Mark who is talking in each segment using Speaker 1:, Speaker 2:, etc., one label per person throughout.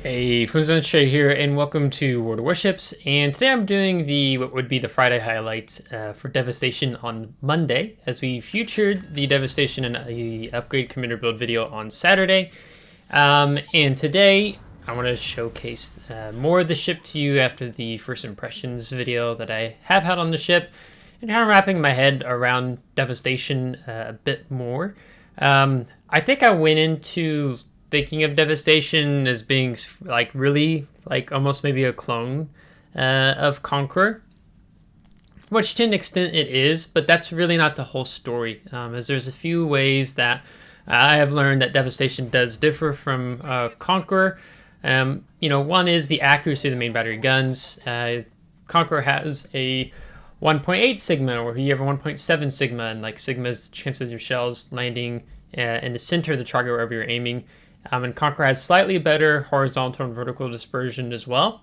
Speaker 1: Hey, FlimsyLunchTray here, and welcome to World of Warships. And today I'm doing what would be the Friday highlights for Devastation on Monday, as we featured the Devastation in a upgrade commander build video on Saturday. And today I want to showcase more of the ship to you after the first impressions video that I have had on the ship, and kind of wrapping my head around Devastation a bit more. I think I went into thinking of Devastation as being like really like almost maybe a clone of Conqueror, which to an extent it is, but that's really not the whole story, as there's a few ways that I have learned that Devastation does differ from Conqueror. One is the accuracy of the main battery guns. Conqueror has a 1.8 sigma, or you have a 1.7 sigma, and like sigma is the chances of your shells landing in the center of the target wherever you're aiming. And Conqueror has slightly better horizontal and vertical dispersion as well.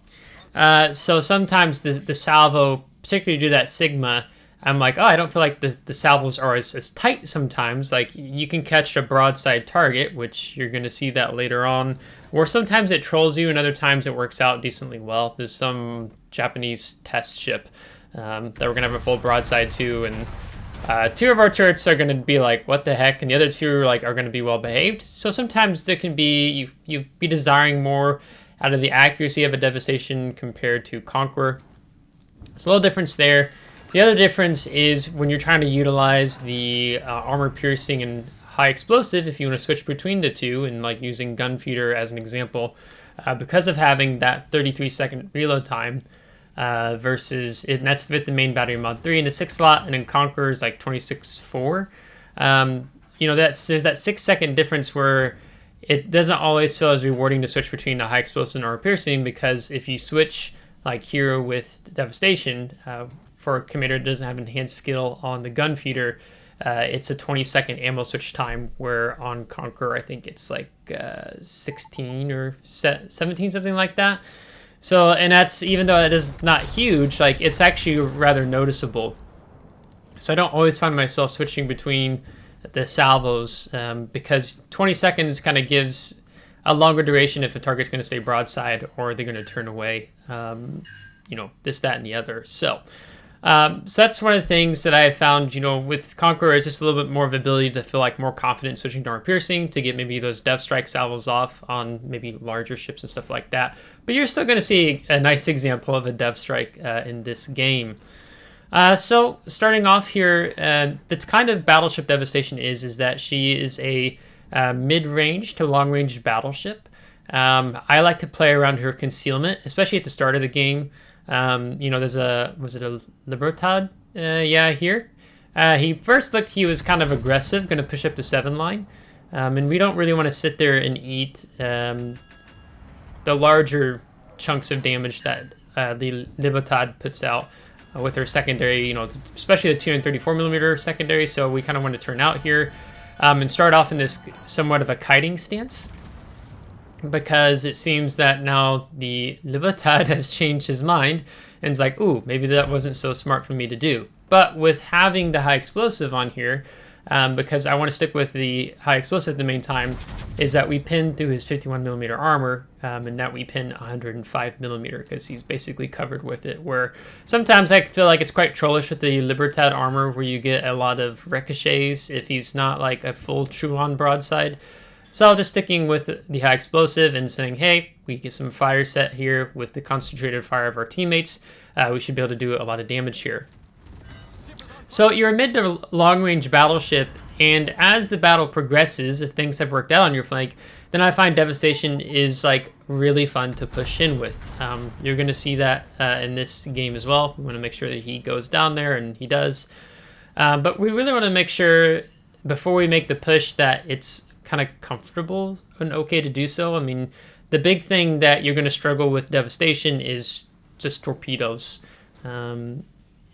Speaker 1: So sometimes the salvo, particularly due to that sigma, I'm like, oh, I don't feel like the salvos are as tight sometimes. Like, you can catch a broadside target, which you're going to see that later on, or sometimes it trolls you, and other times it works out decently well. There's some Japanese test ship that we're going to have a full broadside to, and two of our turrets are going to be like, what the heck, and the other two are going to be well behaved. So sometimes there can be, you be desiring more out of the accuracy of a Devastation compared to Conqueror. There's a little difference there. The other difference is when you're trying to utilize the armor piercing and high explosive, if you want to switch between the two, and like using Gunfeeder as an example, because of having that 33-second reload time, versus and that's with the main battery mod 3 in the 6 slot, and in Conqueror is like 26.4. There's that 6-second difference where it doesn't always feel as rewarding to switch between a high explosive and armor piercing, because if you switch like here with Devastation, for a commander that doesn't have enhanced skill on the Gunfeeder, it's a 20-second ammo switch time, where on Conqueror I think it's like 16 or 17, something like that. So, and that's, even though it is not huge, like, it's actually rather noticeable. So I don't always find myself switching between the salvos, because 20 seconds kind of gives a longer duration if the target's going to stay broadside or they're going to turn away, this, that, and the other. So that's one of the things that I have found, with Conqueror, is just a little bit more of ability to feel like more confident switching to armor piercing to get maybe those Dev Strike salvos off on maybe larger ships and stuff like that. But you're still going to see a nice example of a Dev Strike in this game. So starting off here, the kind of battleship Devastation is that she is a mid-range to long-range battleship. I like to play around her concealment, especially at the start of the game. Was it a Libertad? Here. He first looked, he was kind of aggressive, going to push up to 7 line. And we don't really want to sit there and eat the larger chunks of damage that the Libertad puts out with her secondary, especially the 234mm secondary. So we kind of want to turn out here and start off in this somewhat of a kiting stance, because it seems that now the Libertad has changed his mind and is like, ooh, maybe that wasn't so smart for me to do. But with having the high explosive on here, because I want to stick with the high explosive the main time, is that we pin through his 51mm armor, and that we pin 105mm, because he's basically covered with it, where sometimes I feel like it's quite trollish with the Libertad armor, where you get a lot of ricochets if he's not like a full true-on broadside. So just sticking with the high explosive and saying, hey, we get some fire set here with the concentrated fire of our teammates. We should be able to do a lot of damage here. So you're a mid to long range battleship, and as the battle progresses, if things have worked out on your flank, then I find Devastation is like really fun to push in with. You're going to see that in this game as well. We want to make sure that he goes down there, and he does. But we really want to make sure before we make the push that it's kind of comfortable and okay to do so. I mean, the big thing that you're going to struggle with Devastation is just torpedoes, and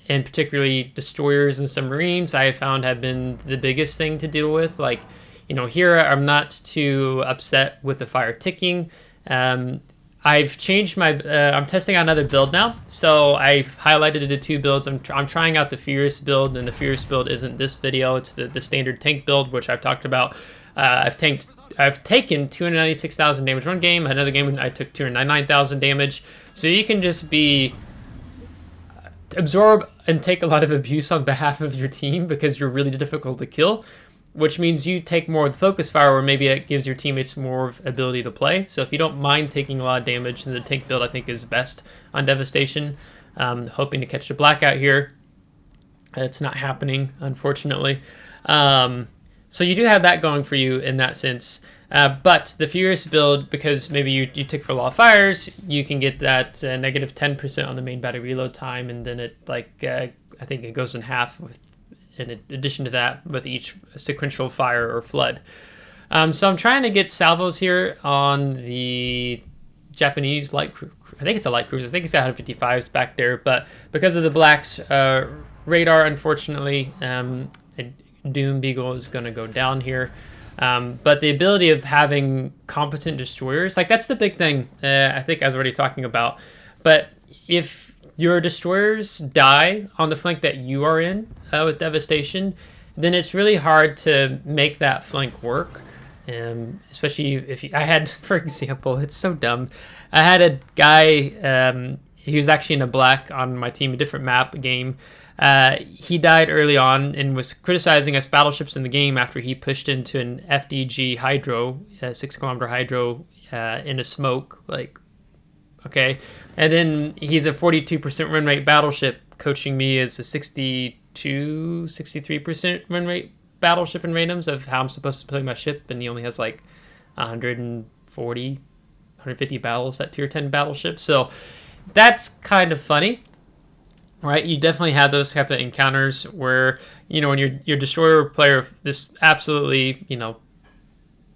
Speaker 1: particularly destroyers and submarines, I have found have been the biggest thing to deal with. Like, here I'm not too upset with the fire ticking. I've changed my, I'm testing out another build now. So I've highlighted the 2 builds. I'm trying out the Furious build, and the Furious build isn't this video. It's the standard tank build, which I've talked about. I've tanked I've taken 296,000 damage one game. Another game I took 299,000 damage. So you can just absorb and take a lot of abuse on behalf of your team because you're really difficult to kill, which means you take more of the focus fire, or maybe it gives your teammates more ability to play. So if you don't mind taking a lot of damage, then the tank build I think is best on Devastation. Hoping to catch the blackout here. It's not happening, unfortunately. So you do have that going for you in that sense. But the Furious build, because maybe you tick for a lot of fires, you can get that negative 10% on the main battery reload time, and then it I think it goes in half in addition to that with each sequential fire or flood. So I'm trying to get salvos here on the Japanese light cruiser. I think it's a light cruiser. I think it's got 155s back there, but because of the Black's radar, unfortunately, Doom Beagle is going to go down here. But the ability of having competent destroyers, like that's the big thing, I think I was already talking about. But if your destroyers die on the flank that you are in with Devastation, then it's really hard to make that flank work. Especially if I had, for example, it's so dumb. I had a guy, he was actually in a black on my team, a different map game. He died early on and was criticizing us battleships in the game after he pushed into an FDG hydro, 6-kilometer hydro in a smoke. Like, okay. And then he's a 42% run rate battleship, coaching me as a 63% run rate battleship in randoms of how I'm supposed to play my ship, and he only has like 150 battles at tier 10 battleship. So that's kind of funny. Right, you definitely have those type of encounters where, you know, when your destroyer player this absolutely, you know,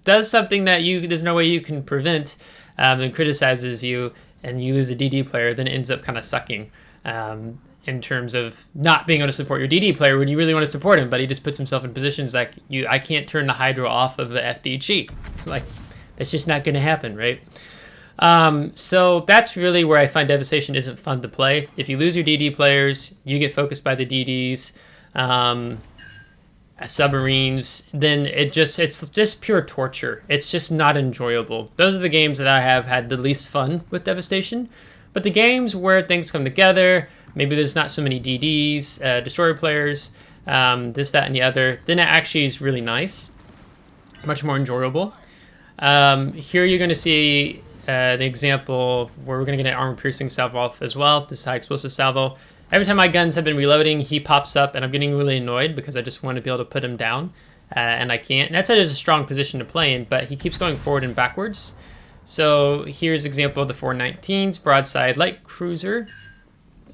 Speaker 1: does something that there's no way you can prevent, and criticizes you, and you lose a DD player, then it ends up kind of sucking in terms of not being able to support your DD player when you really want to support him, but he just puts himself in positions like I can't turn the Hydra off of the FDG, like that's just not going to happen, right? So that's really where I find Devastation isn't fun to play. If you lose your DD players, you get focused by the DDs, submarines, then it's just pure torture. It's just not enjoyable. Those are the games that I have had the least fun with Devastation. But the games where things come together, maybe there's not so many DDs, destroyer players, this, that, and the other, then it actually is really nice, much more enjoyable. Here you're going to see the example where we're going to get an armor-piercing salvo off as well, this high-explosive salvo. Every time my guns have been reloading, he pops up, and I'm getting really annoyed because I just want to be able to put him down, and I can't. And that's a strong position to play in, but he keeps going forward and backwards. So here's an example of the 419s, broadside light cruiser,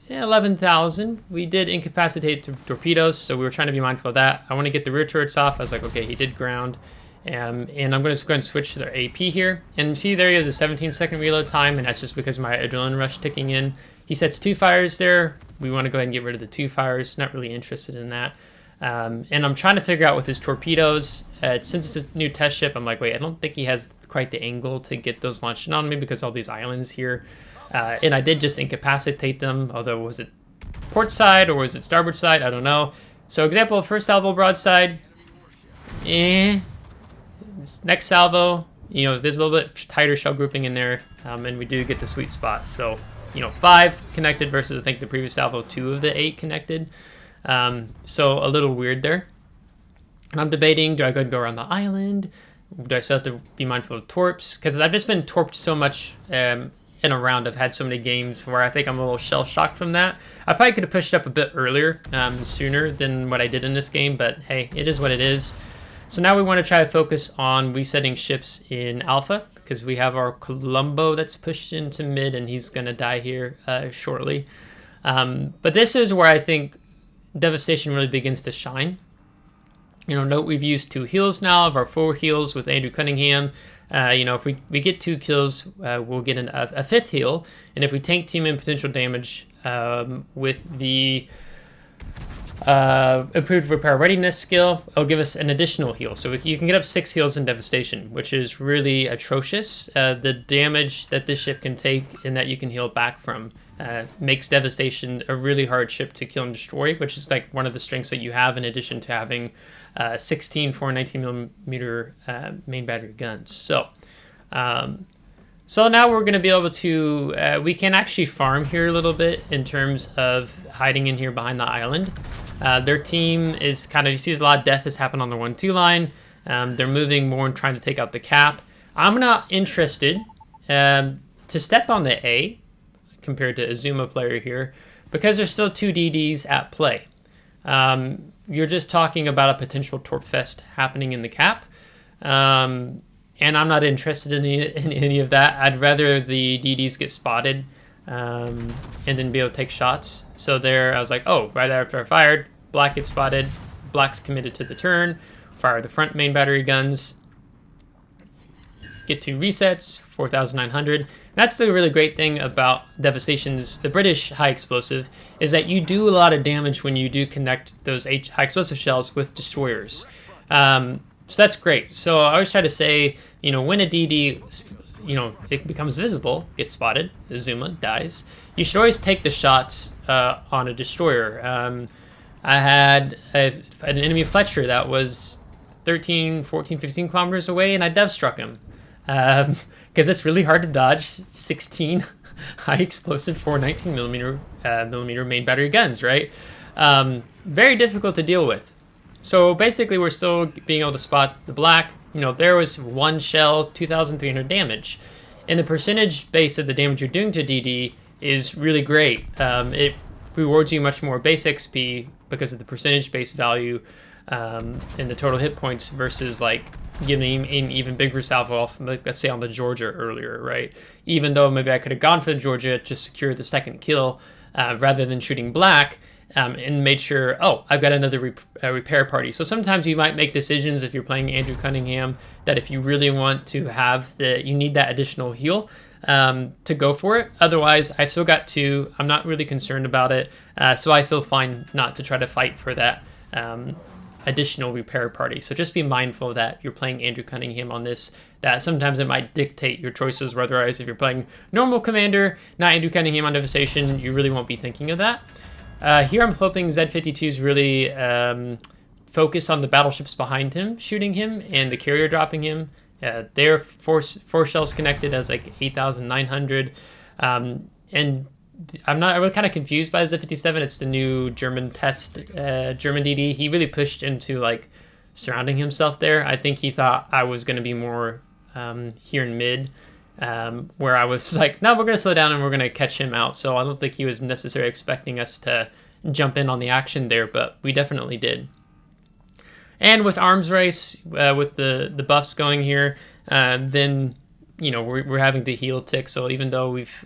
Speaker 1: 11,000. We did incapacitate torpedoes, so we were trying to be mindful of that. I want to get the rear turrets off. I was like, okay, he did ground. And I'm going to go and switch to their AP here. And see, there he has a 17-second reload time, and that's just because my adrenaline rush ticking in. He sets 2 fires there. We want to go ahead and get rid of the 2 fires. Not really interested in that. And I'm trying to figure out with his torpedoes, since it's a new test ship, I'm like, wait, I don't think he has quite the angle to get those launched on me because all these islands here. And I did just incapacitate them, although was it port side or was it starboard side? I don't know. So example, first salvo broadside. Next salvo, you know, there's a little bit tighter shell grouping in there, and we do get the sweet spot. So, you know, 5 connected versus I think the previous salvo 2 of the 8 connected. So a little weird there. And I'm debating, do I go and go around the island? Do I still have to be mindful of torps? Because I've just been torped so much in a round. I've had so many games where I think I'm a little shell shocked from that. I probably could have pushed up a bit earlier, sooner than what I did in this game, but hey, it is what it is. So now we want to try to focus on resetting ships in Alpha, because we have our Colombo that's pushed into mid, and he's going to die here shortly. But this is where I think Devastation really begins to shine. You know, note we've used 2 heals now of our 4 heals with Andrew Cunningham. You know, if we get 2 kills, we'll get a 5th heal. And if we tank team in potential damage with the improved repair readiness skill, it'll give us an additional heal. So you can get up 6 heals in Devastation, which is really atrocious. The damage that this ship can take and that you can heal back from. makes Devastation a really hard ship to kill and destroy, which is like one of the strengths that you have in addition to having 16 419mm main battery guns. So now we're going to be able to, we can actually farm here a little bit in terms of hiding in here behind the island. Their team is kind of, you see a lot of death has happened on the 1-2 line. They're moving more and trying to take out the cap. I'm not interested to step on the A compared to Azuma player here because there's still 2 DDs at play. You're just talking about a potential Torp Fest happening in the cap. And I'm not interested in any of that. I'd rather the DDs get spotted and then be able to take shots. So there, I was like, oh, right after I fired, black gets spotted, black's committed to the turn, fire the front main battery guns, get 2 resets, 4,900. That's the really great thing about Devastation's, the British high explosive, is that you do a lot of damage when you do connect those high explosive shells with destroyers. So that's great. So I always try to say, you know, when a DD, you know, it becomes visible, gets spotted, Azuma dies, you should always take the shots on a destroyer. I had an enemy Fletcher that was 13, 14, 15 kilometers away, and I dev struck him. Because it's really hard to dodge 16 high explosive 419mm main battery guns, right? Very difficult to deal with. So basically we're still being able to spot the black. You know, there was 1 shell, 2,300 damage. And the percentage base of the damage you're doing to DD is really great. It rewards you much more base XP because of the percentage base value and the total hit points versus like giving an even bigger salvo off, like, let's say on the Georgia earlier, right? Even though maybe I could have gone for the Georgia to secure the second kill rather than shooting black, and made sure, oh, I've got another repair party. So sometimes you might make decisions if you're playing Andrew Cunningham that if you really want to have you need that additional heal to go for it. Otherwise, I've still got 2. I'm not really concerned about it. So I feel fine not to try to fight for that additional repair party. So just be mindful that you're playing Andrew Cunningham on this, that sometimes it might dictate your choices. Otherwise, if you're playing normal commander, not Andrew Cunningham on Devastation, you really won't be thinking of that. Here I'm hoping Z52's really focus on the battleships behind him, shooting him, and the carrier dropping him. They're four shells connected as like 8,900. And I'm really kind of confused by the Z57. It's the new German test, German DD. He really pushed into like surrounding himself there. I think he thought I was going to be more here in mid. Where I was like, no, we're going to slow down and we're going to catch him out. So I don't think he was necessarily expecting us to jump in on the action there, but we definitely did. And with arms race, with the buffs going here, then, you know, we're having to heal tick. So even though we've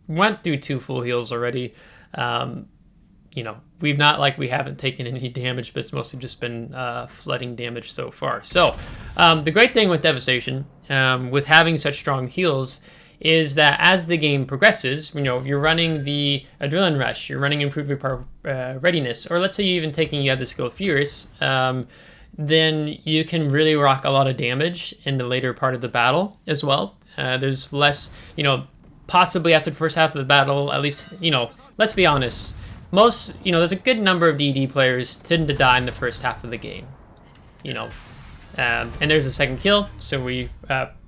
Speaker 1: went through 2 full heals already, you know, we haven't taken any damage, but it's mostly just been flooding damage so far. So the great thing with Devastation, with having such strong heals, is that as the game progresses, you know, if you're running the Adrenaline Rush, you're running Improved Repair Readiness, or let's say you have the skill Furious, then you can really rock a lot of damage in the later part of the battle as well. There's less, you know, possibly after the first half of the battle, at least, you know, let's be honest, there's a good number of DD players tend to die in the first half of the game, you know, and there's a second kill, so we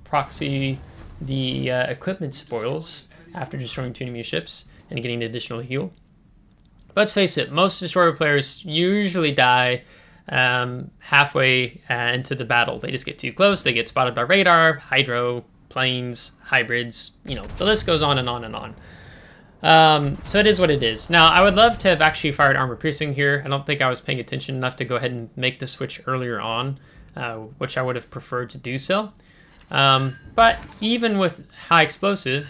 Speaker 1: proxy the equipment spoils after destroying 2 enemy ships and getting the additional heal. But let's face it, most destroyer players usually die halfway into the battle. They just get too close, they get spotted by radar, hydro, planes, hybrids, you know, the list goes on and on and on. So it is what it is. Now, I would love to have actually fired armor piercing here. I don't think I was paying attention enough to go ahead and make the switch earlier on, which I would have preferred to do so. But even with high explosive,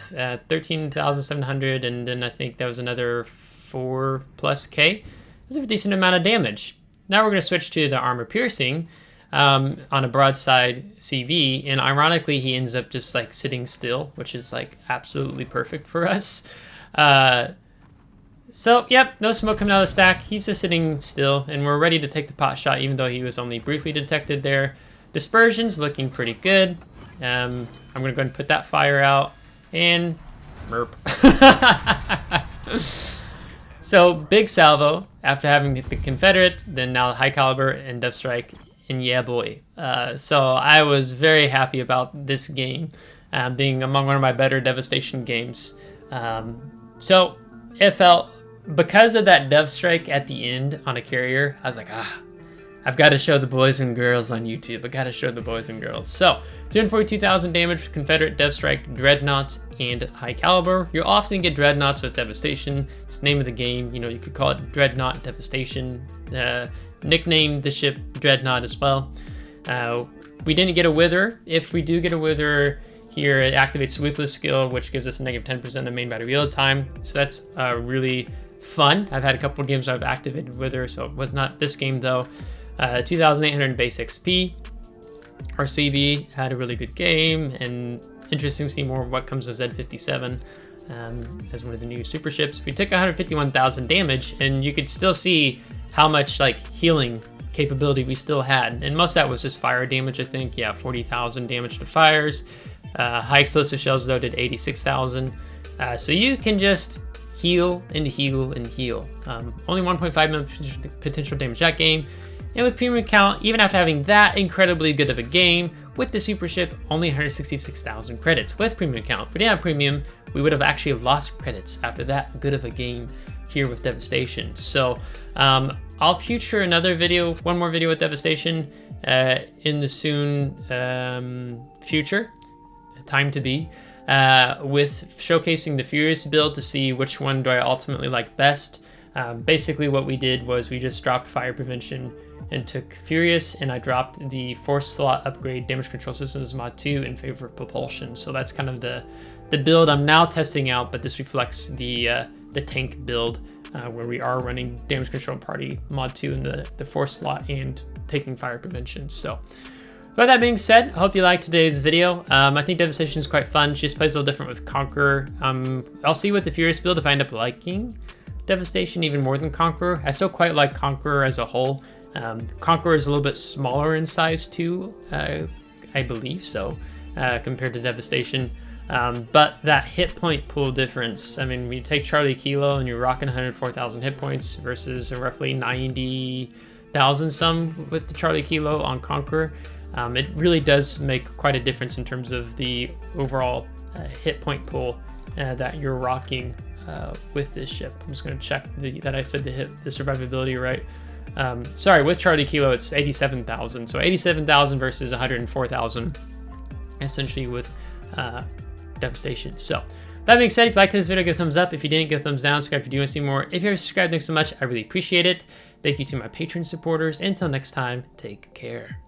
Speaker 1: 13,700, and then I think that was another 4+K, that's a decent amount of damage. Now we're going to switch to the armor piercing on a broadside CV, and ironically he ends up just like sitting still, which is like absolutely perfect for us. So, yep, no smoke coming out of the stack. He's just sitting still, and we're ready to take the pot shot, even though he was only briefly detected there. Dispersion's looking pretty good. I'm going to go ahead and put that fire out, and Merp. So big salvo after having hit the Confederate, then now high caliber and Dev Strike, and yeah boy. So I was very happy about this game being among one of my better Devastation games. So it felt, because of that Dev Strike at the end on a carrier, I was like, I've got to show the boys and girls on YouTube. I got to show the boys and girls. So 242,000 damage, Confederate, Dev Strike, Dreadnought, and high caliber. You'll often get Dreadnoughts with Devastation. It's the name of the game. You know, you could call it Dreadnought Devastation. Nickname the ship Dreadnought as well. We didn't get a Wither. If we do get a Wither here, it activates Swiftly skill, which gives us a negative 10% of main battery reload time. So that's really fun. I've had a couple of games I've activated Wither, so it was not this game though. 2,800 base XP. RCV had a really good game, and interesting to see more of what comes with Z57 as one of the new super ships. We took 151,000 damage, and you could still see how much like healing capability we still had, and most of that was just fire damage. I think, yeah, 40,000 damage to fires. High explosive shells though did 86,000. So you can just heal and heal and heal. Only 1.5 million potential damage that game. And with premium count, even after having that incredibly good of a game, with the super ship, only 166,000 credits with premium count. If we didn't have premium, we would have actually lost credits after that good of a game here with Devastation. So I'll feature another video, one more video with Devastation in the soon future, time to be, with showcasing the Furious build to see which one do I ultimately like best. Basically what we did was we just dropped fire prevention and took Furious, and I dropped the force slot upgrade damage control systems mod 2 in favor of propulsion. So that's kind of the build I'm now testing out, but this reflects the tank build where we are running damage control party mod 2 in the force slot and taking fire prevention. So with that being said, I hope you liked today's video. I think Devastation is quite fun. She just plays a little different with Conqueror. I'll see with the Furious build if I end up liking Devastation even more than Conqueror. I still quite like Conqueror as a whole. Conqueror is a little bit smaller in size too, I believe so, compared to Devastation. But that hit point pool difference, I mean, you take Charlie Kilo and you're rocking 104,000 hit points versus roughly 90,000 some with the Charlie Kilo on Conqueror. It really does make quite a difference in terms of the overall hit point pool that you're rocking with this ship. I'm just going to check that I said the survivability right. Sorry, with Charlie Kilo it's 87,000, so 87,000 versus 104,000 essentially with Devastation. So that being said, if you liked this video, give a thumbs up. If you didn't, give a thumbs down. Subscribe if you do want to see more. If you're subscribed, thanks so much. I really appreciate it. Thank you to my Patreon supporters. Until next time, take care.